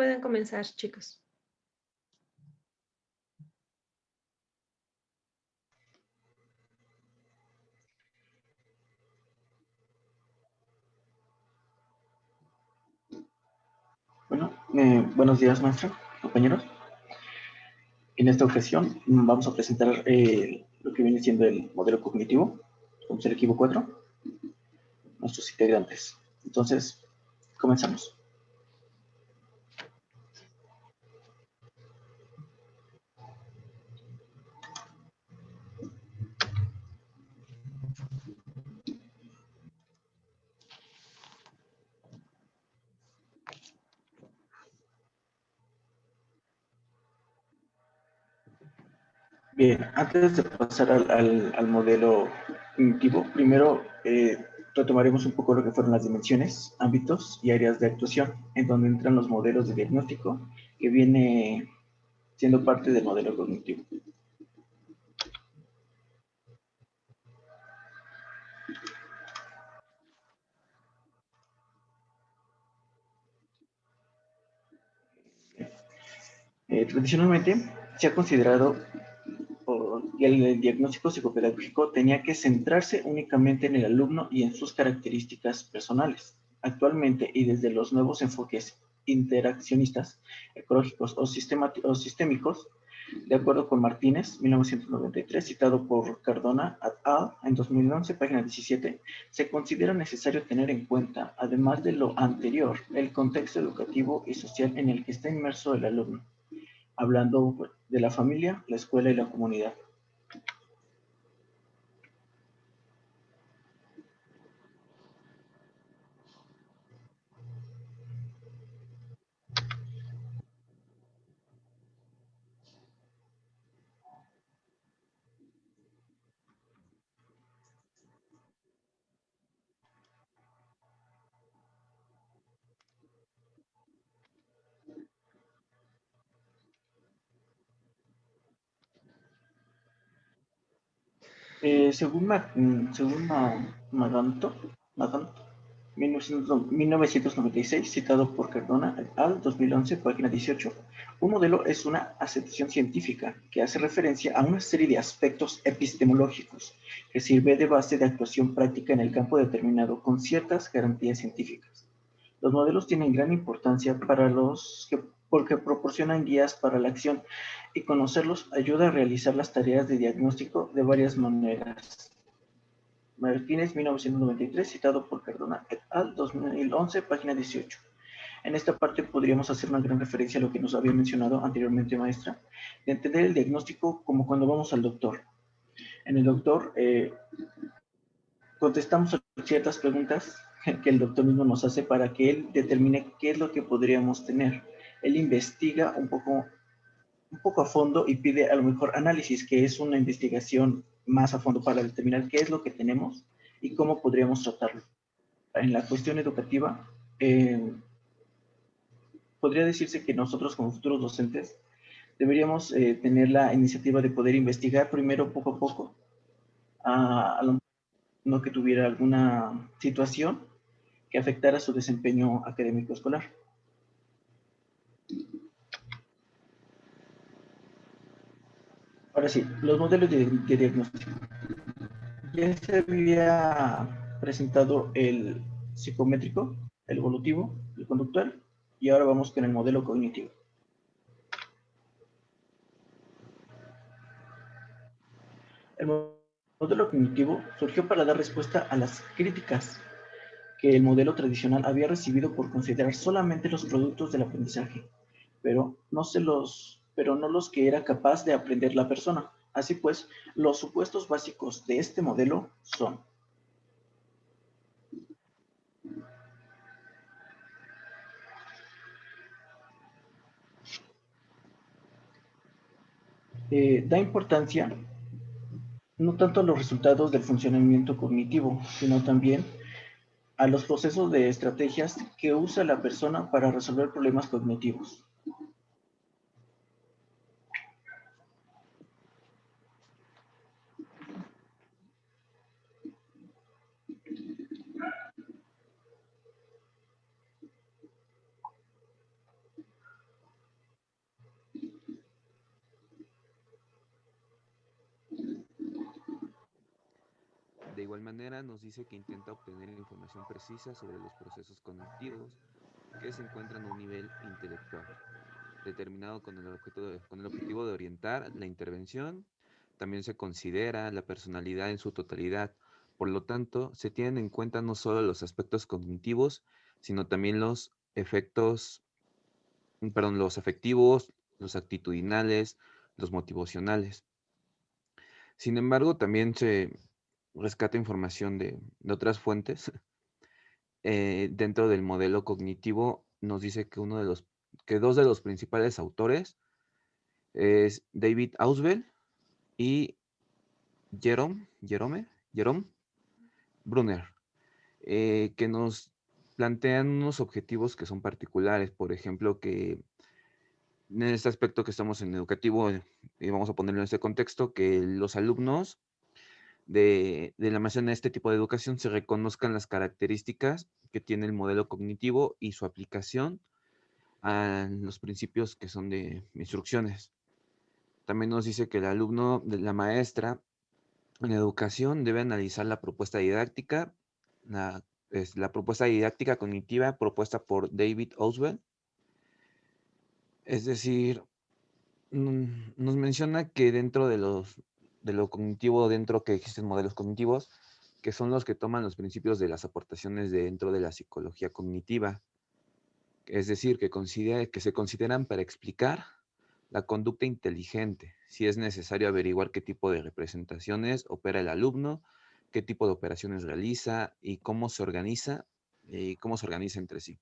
Pueden comenzar, chicos. Bueno, buenos días, maestra, compañeros. En esta ocasión vamos a presentar lo que viene siendo el modelo cognitivo, como el equipo 4, nuestros integrantes. Entonces, comenzamos. Bien, antes de pasar al modelo cognitivo, primero retomaremos un poco lo que fueron las dimensiones, ámbitos y áreas de actuación, en donde entran los modelos de diagnóstico, que viene siendo parte del modelo cognitivo. Tradicionalmente se ha considerado que el diagnóstico psicopedagógico tenía que centrarse únicamente en el alumno y en sus características personales. Actualmente, y desde los nuevos enfoques interaccionistas, ecológicos o sistémicos, de acuerdo con Martínez, 1993, citado por Cardona et al. En 2011, página 17, se considera necesario tener en cuenta, además de lo anterior, el contexto educativo y social en el que está inmerso el alumno, hablando de la familia, la escuela y la comunidad. Según Maganto, 1996, citado por Cardona et al. 2011, página 18, un modelo es una acepción científica que hace referencia a una serie de aspectos epistemológicos que sirve de base de actuación práctica en el campo determinado con ciertas garantías científicas. Los modelos tienen gran importancia porque proporcionan guías para la acción y conocerlos ayuda a realizar las tareas de diagnóstico de varias maneras. Martínez, 1993, citado por Cardona et al. 2011, página 18. En esta parte podríamos hacer una gran referencia a lo que nos había mencionado anteriormente, maestra, de entender el diagnóstico como cuando vamos al doctor. En el doctor contestamos ciertas preguntas que el doctor mismo nos hace para que él determine qué es lo que podríamos tener. Él investiga un poco a fondo y pide a lo mejor análisis, que es una investigación más a fondo para determinar qué es lo que tenemos y cómo podríamos tratarlo. En la cuestión educativa, podría decirse que nosotros como futuros docentes deberíamos tener la iniciativa de poder investigar primero poco a poco, a lo no que tuviera alguna situación que afectara su desempeño académico escolar. Ahora sí, los modelos de diagnóstico. Ya se había presentado el psicométrico, el evolutivo, el conductual, y ahora vamos con el modelo cognitivo. El modelo cognitivo surgió para dar respuesta a las críticas que el modelo tradicional había recibido por considerar solamente los productos del aprendizaje, pero no los que era capaz de aprender la persona. Así pues, los supuestos básicos de este modelo son: da importancia no tanto a los resultados del funcionamiento cognitivo, sino también a los procesos de estrategias que usa la persona para resolver problemas cognitivos. igual manera nos dice que intenta obtener información precisa sobre los procesos cognitivos que se encuentran a un nivel intelectual, determinado con el objetivo de orientar la intervención. También se considera la personalidad en su totalidad. Por lo tanto, se tienen en cuenta no solo los aspectos cognitivos, sino también los afectivos, los actitudinales, los motivacionales. Sin embargo, también se rescata información de otras fuentes. Dentro del modelo cognitivo nos dice que dos de los principales autores es David Ausubel y Jerome Brunner, que nos plantean unos objetivos que son particulares. Por ejemplo, que en este aspecto que estamos en educativo, y vamos a ponerlo en este contexto, que los alumnos de la maestría en este tipo de educación se reconozcan las características que tiene el modelo cognitivo y su aplicación a los principios que son de instrucciones. También nos dice que el alumno de la maestra en educación debe analizar la propuesta didáctica, la propuesta didáctica cognitiva propuesta por David Ausubel. Es decir, nos menciona que dentro de lo cognitivo, dentro que existen modelos cognitivos, que son los que toman los principios de las aportaciones dentro de la psicología cognitiva. Es decir, que se consideran para explicar la conducta inteligente, si es necesario averiguar qué tipo de representaciones opera el alumno, qué tipo de operaciones realiza y cómo se organiza entre sí.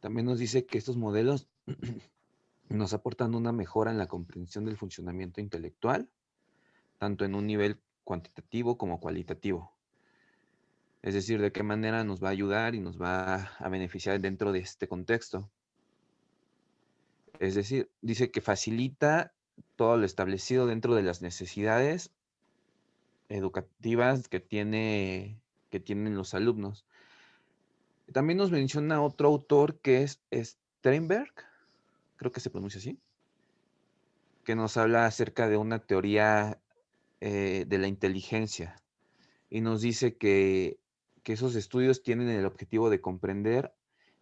También nos dice que estos modelos nos aportan una mejora en la comprensión del funcionamiento intelectual, tanto en un nivel cuantitativo como cualitativo. Es decir, de qué manera nos va a ayudar y nos va a beneficiar dentro de este contexto. Es decir, dice que facilita todo lo establecido dentro de las necesidades educativas que tienen los alumnos. También nos menciona otro autor que es Steinberg, creo que se pronuncia así, que nos habla acerca de una teoría de la inteligencia y nos dice que esos estudios tienen el objetivo de comprender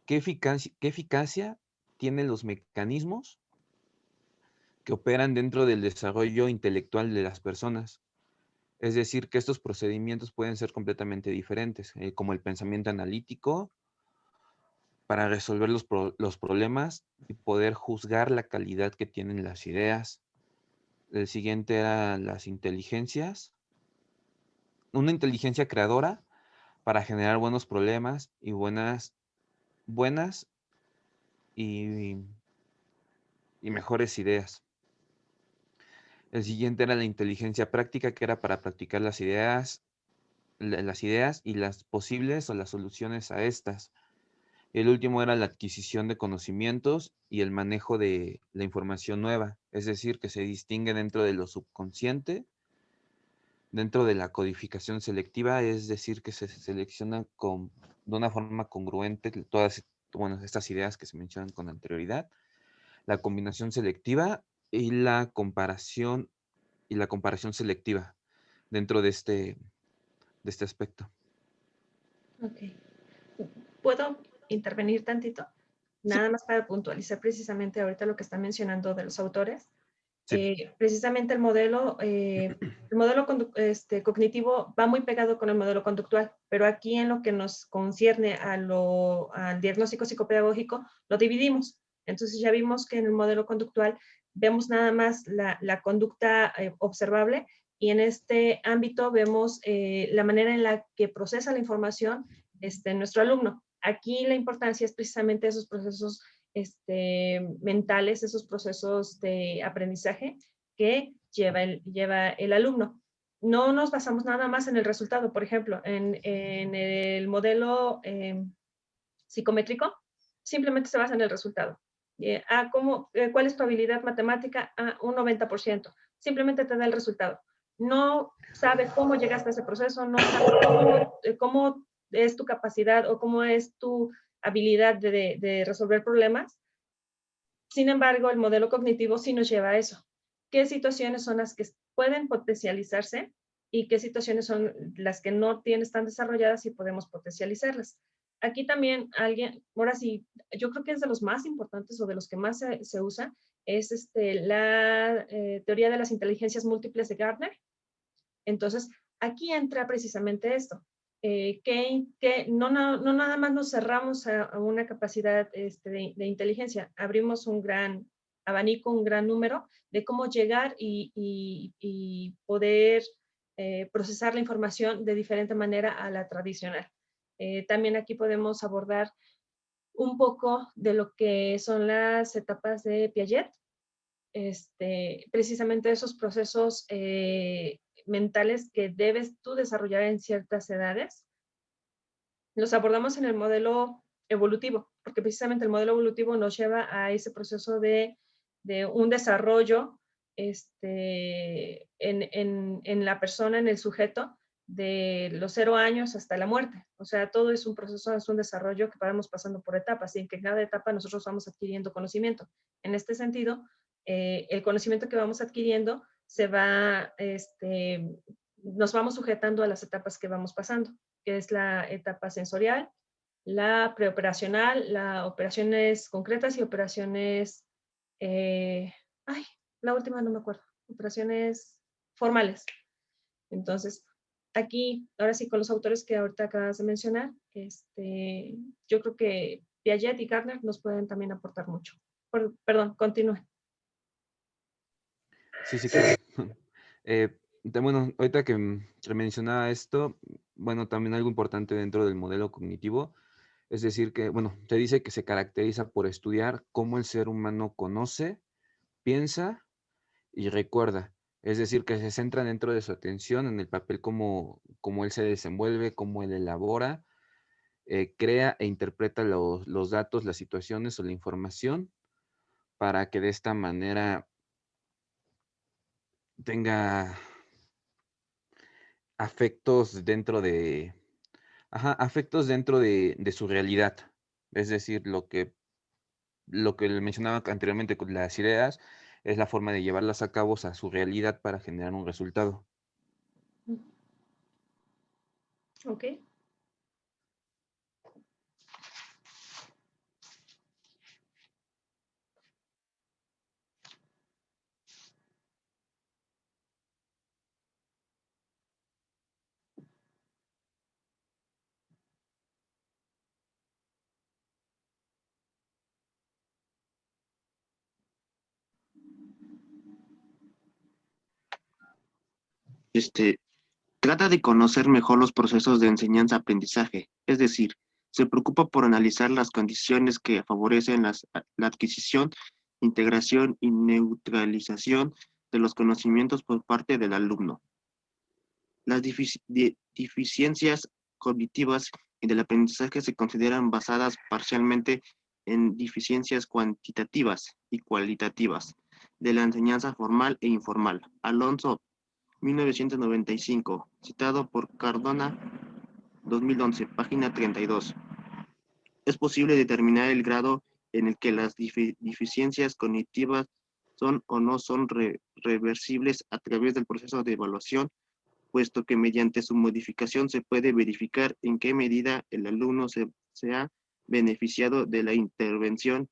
qué eficacia tienen los mecanismos que operan dentro del desarrollo intelectual de las personas. Es decir, que estos procedimientos pueden ser completamente diferentes, como el pensamiento analítico, para resolver los problemas y poder juzgar la calidad que tienen las ideas. El siguiente era las inteligencias. Una inteligencia creadora para generar buenos problemas y buenas y, y mejores ideas. El siguiente era la inteligencia práctica, que era para practicar las ideas y las posibles o las soluciones a estas. El último era la adquisición de conocimientos y el manejo de la información nueva, es decir, que se distingue dentro de lo subconsciente, dentro de la codificación selectiva, es decir, que se selecciona de una forma congruente todas estas ideas que se mencionan con anterioridad, la combinación selectiva y la comparación selectiva dentro de este aspecto. Ok. ¿Puedo intervenir tantito? Sí, Nada más para puntualizar precisamente ahorita lo que están mencionando de los autores. sí. Precisamente el modelo cognitivo va muy pegado con el modelo conductual, pero aquí en lo que nos concierne al diagnóstico psicopedagógico, lo dividimos. Entonces ya vimos que en el modelo conductual vemos nada más la conducta observable y en este ámbito vemos la manera en la que procesa la información nuestro alumno. Aquí la importancia es precisamente esos procesos mentales, esos procesos de aprendizaje que lleva el alumno. No nos basamos nada más en el resultado. Por ejemplo, en el modelo psicométrico, simplemente se basa en el resultado. ¿Cuál es tu habilidad matemática? Un 90%. Simplemente te da el resultado. No sabe cómo llegaste a ese proceso, no sabe cómo es tu capacidad o cómo es tu habilidad de resolver problemas. Sin embargo, el modelo cognitivo sí nos lleva a eso. ¿Qué situaciones son las que pueden potencializarse y qué situaciones son las que no tienes tan desarrolladas y podemos potencializarlas. Aquí también alguien, ahora sí, yo creo que es de los más importantes o de los que más se usa, es la teoría de las inteligencias múltiples de Gardner. Entonces, aquí entra precisamente esto, que no nada más nos cerramos a una capacidad de inteligencia, abrimos un gran abanico, un gran número de cómo llegar y poder procesar la información de diferente manera a la tradicional. También aquí podemos abordar un poco de lo que son las etapas de Piaget, precisamente esos procesos mentales que debes tú desarrollar en ciertas edades. Los abordamos en el modelo evolutivo, porque precisamente el modelo evolutivo nos lleva a ese proceso de un desarrollo en la persona, en el sujeto, de los 0 años hasta la muerte. O sea, todo es un proceso, es un desarrollo que vamos pasando por etapas y en que en cada etapa nosotros vamos adquiriendo conocimiento. En este sentido, el conocimiento que vamos adquiriendo se va, nos vamos sujetando a las etapas que vamos pasando, que es la etapa sensorial, la preoperacional, las operaciones concretas y operaciones, ay, la última no me acuerdo, operaciones formales. Entonces, aquí, ahora sí, con los autores que ahorita acabas de mencionar, yo creo que Piaget y Gardner nos pueden también aportar mucho. Perdón, continúe. Sí, sí, claro. Bueno, ahorita que mencionaba esto, bueno, también algo importante dentro del modelo cognitivo, es decir, que, bueno, te dice que se caracteriza por estudiar cómo el ser humano conoce, piensa y recuerda. Es decir, que se centra dentro de su atención en el papel cómo él se desenvuelve, cómo él elabora, crea e interpreta los datos, las situaciones o la información para que de esta manera tenga afectos dentro de, afectos dentro de su realidad. Es decir, lo que le mencionaba anteriormente con las ideas es la forma de llevarlas a cabo a su realidad para generar un resultado. Ok. Este, Trata de conocer mejor los procesos de enseñanza-aprendizaje, es decir, se preocupa por analizar las condiciones que favorecen la adquisición, integración y neutralización de los conocimientos por parte del alumno. Las deficiencias cognitivas y del aprendizaje se consideran basadas parcialmente en deficiencias cuantitativas y cualitativas de la enseñanza formal e informal. Alonso, 1995, citado por Cardona, 2011, página 32. Es posible determinar el grado en el que las deficiencias cognitivas son o no son reversibles a través del proceso de evaluación, puesto que mediante su modificación se puede verificar en qué medida el alumno se ha beneficiado de la intervención.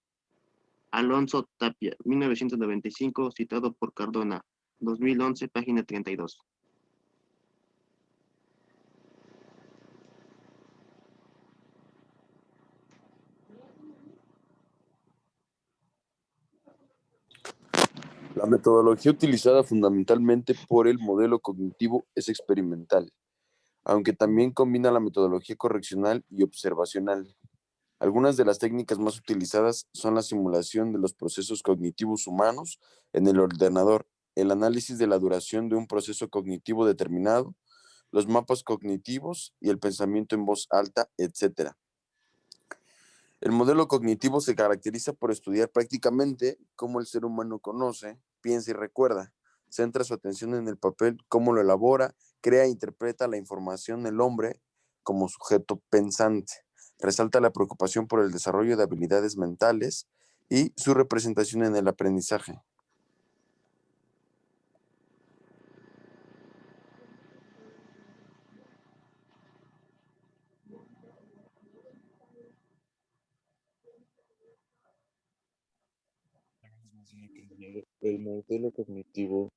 Alonso Tapia, 1995, citado por Cardona, 2011, página 32. La metodología utilizada fundamentalmente por el modelo cognitivo es experimental, aunque también combina la metodología correccional y observacional. Algunas de las técnicas más utilizadas son la simulación de los procesos cognitivos humanos en el ordenador, el análisis de la duración de un proceso cognitivo determinado, los mapas cognitivos y el pensamiento en voz alta, etc. El modelo cognitivo se caracteriza por estudiar prácticamente cómo el ser humano conoce, piensa y recuerda. Centra su atención en el papel, cómo lo elabora, crea e interpreta la información del hombre como sujeto pensante. Resalta la preocupación por el desarrollo de habilidades mentales y su representación en el aprendizaje. El modelo cognitivo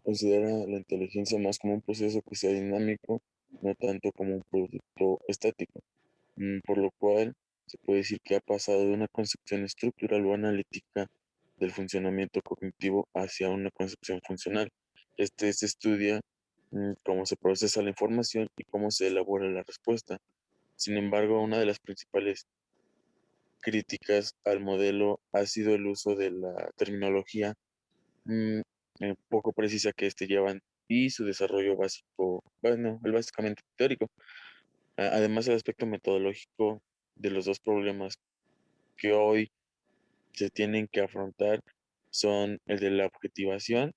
considera la inteligencia más como un proceso que sea dinámico, no tanto como un producto estático, por lo cual se puede decir que ha pasado de una concepción estructural o analítica del funcionamiento cognitivo hacia una concepción funcional. Se estudia cómo se procesa la información y cómo se elabora la respuesta. Sin embargo, una de las principales críticas al modelo ha sido el uso de la terminología mm, poco precisa que llevan y su desarrollo básico, bueno, el básicamente teórico. Además, el aspecto metodológico de los dos problemas que hoy se tienen que afrontar son el de la objetivación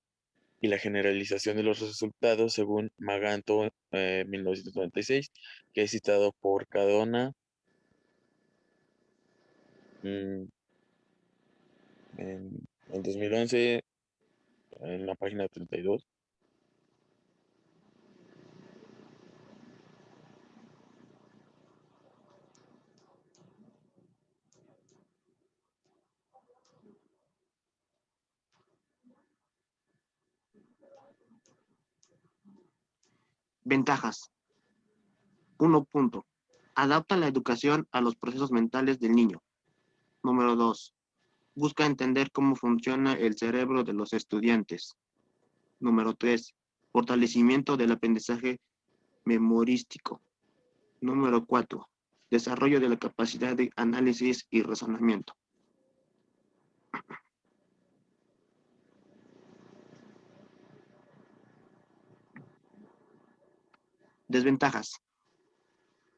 y la generalización de los resultados según Maganto 1996, que es citado por Cadona mm, en 2011 en la página 32. Ventajas. 1 punto. Adapta la educación a los procesos mentales del niño. Número 2. Busca entender cómo funciona el cerebro de los estudiantes. Número 3. Fortalecimiento del aprendizaje memorístico. Número 4. Desarrollo de la capacidad de análisis y razonamiento. Desventajas.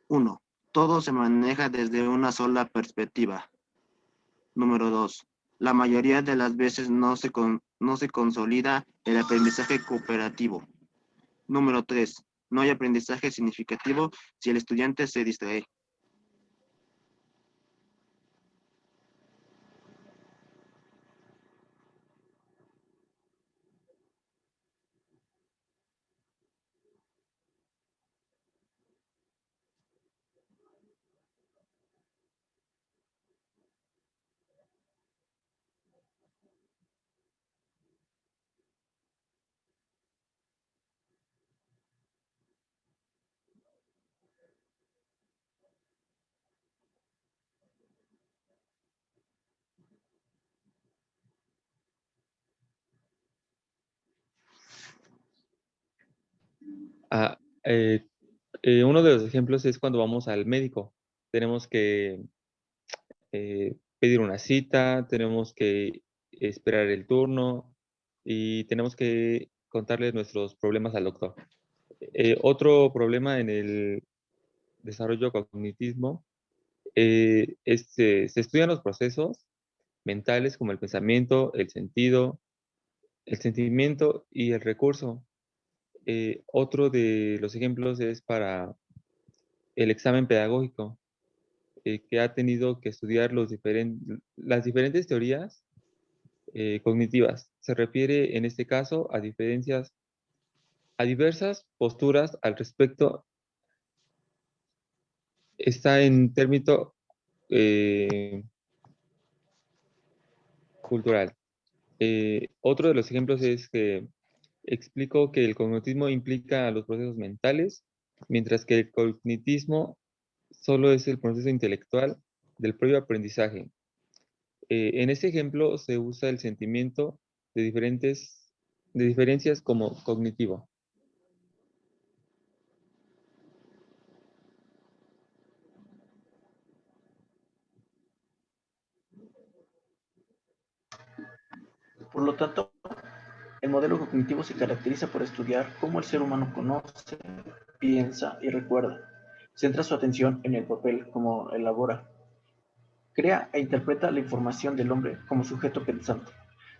1. Todo se maneja desde una sola perspectiva. Número 2. La mayoría de las veces no se consolida el aprendizaje cooperativo. Número 3. No hay aprendizaje significativo si el estudiante se distrae. Ah, uno de los ejemplos es cuando vamos al médico. Tenemos que pedir una cita, tenemos que esperar el turno y tenemos que contarle nuestros problemas al doctor. Otro problema en el desarrollo cognitivo se estudian los procesos mentales como el pensamiento, el sentido, el sentimiento y el recurso. Otro de los ejemplos es para el examen pedagógico, que ha tenido que estudiar las diferentes teorías cognitivas. Se refiere en este caso a diversas posturas al respecto. Está en término eh, cultural. Otro de los ejemplos es que explico que el cognitismo implica los procesos mentales, mientras que el cognitismo solo es el proceso intelectual del propio aprendizaje. En este ejemplo se usa el sentimiento de diferencias como cognitivo. Por lo tanto, el modelo cognitivo se caracteriza por estudiar cómo el ser humano conoce, piensa y recuerda. Centra su atención en el papel como elabora. Crea e interpreta la información del hombre como sujeto pensante.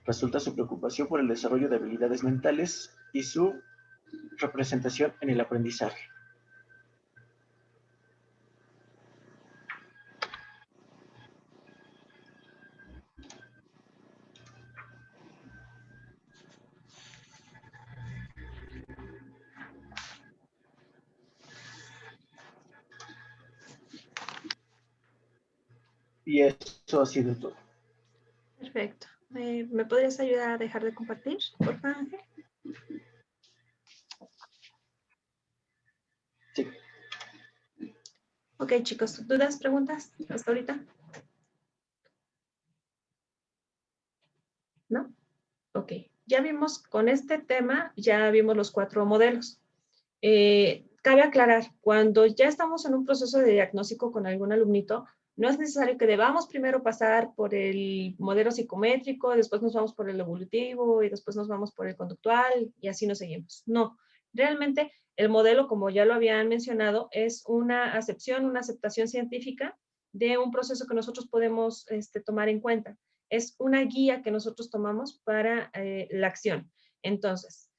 Resulta su preocupación por el desarrollo de habilidades mentales y su representación en el aprendizaje. Y eso ha sido todo. Perfecto. ¿Me podrías ayudar a dejar de compartir, por favor, Ángel? Sí. Ok, chicos, ¿dudas, preguntas hasta ahorita? ¿No? Ok, ya vimos con este tema, ya vimos los 4 modelos. Cabe aclarar, cuando ya estamos en un proceso de diagnóstico con algún alumnito, no es necesario que debamos primero pasar por el modelo psicométrico, después nos vamos por el evolutivo y después nos vamos por el conductual y así nos seguimos. No, realmente el modelo, como ya lo habían mencionado, es una acepción, una aceptación científica de un proceso que nosotros podemos tomar en cuenta. Es una guía que nosotros tomamos para la acción. Entonces,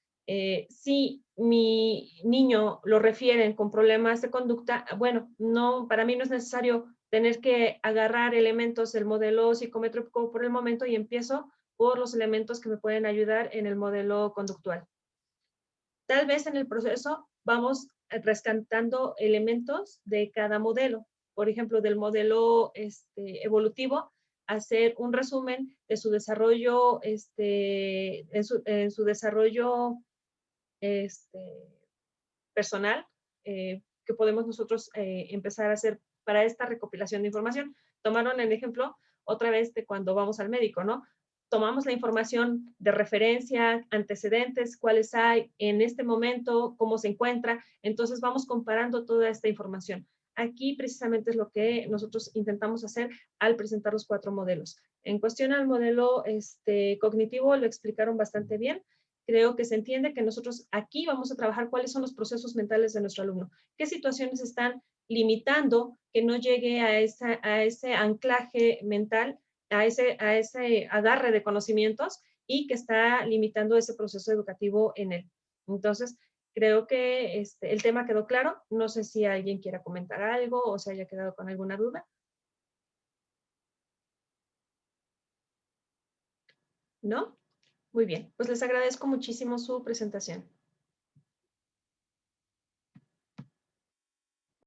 si mi niño lo refieren con problemas de conducta, bueno, no, para mí no es necesario tener que agarrar elementos del modelo psicométrico por el momento y empiezo por los elementos que me pueden ayudar en el modelo conductual. Tal vez en el proceso vamos rescatando elementos de cada modelo. Por ejemplo, del modelo evolutivo, hacer un resumen de su desarrollo, en su desarrollo personal que podemos nosotros empezar a hacer para esta recopilación de información. Tomaron el ejemplo otra vez de cuando vamos al médico, ¿no? Tomamos la información de referencia, antecedentes, cuáles hay en este momento, cómo se encuentra, entonces vamos comparando toda esta información. Aquí precisamente es lo que nosotros intentamos hacer al presentar los 4 modelos. En cuestión al modelo cognitivo, lo explicaron bastante bien. Creo que se entiende que nosotros aquí vamos a trabajar cuáles son los procesos mentales de nuestro alumno, qué situaciones están limitando que no llegue a ese anclaje mental, a ese agarre de conocimientos y que está limitando ese proceso educativo en él. Entonces, creo que el tema quedó claro. No sé si alguien quiera comentar algo o se haya quedado con alguna duda. ¿No? Muy bien, pues les agradezco muchísimo su presentación.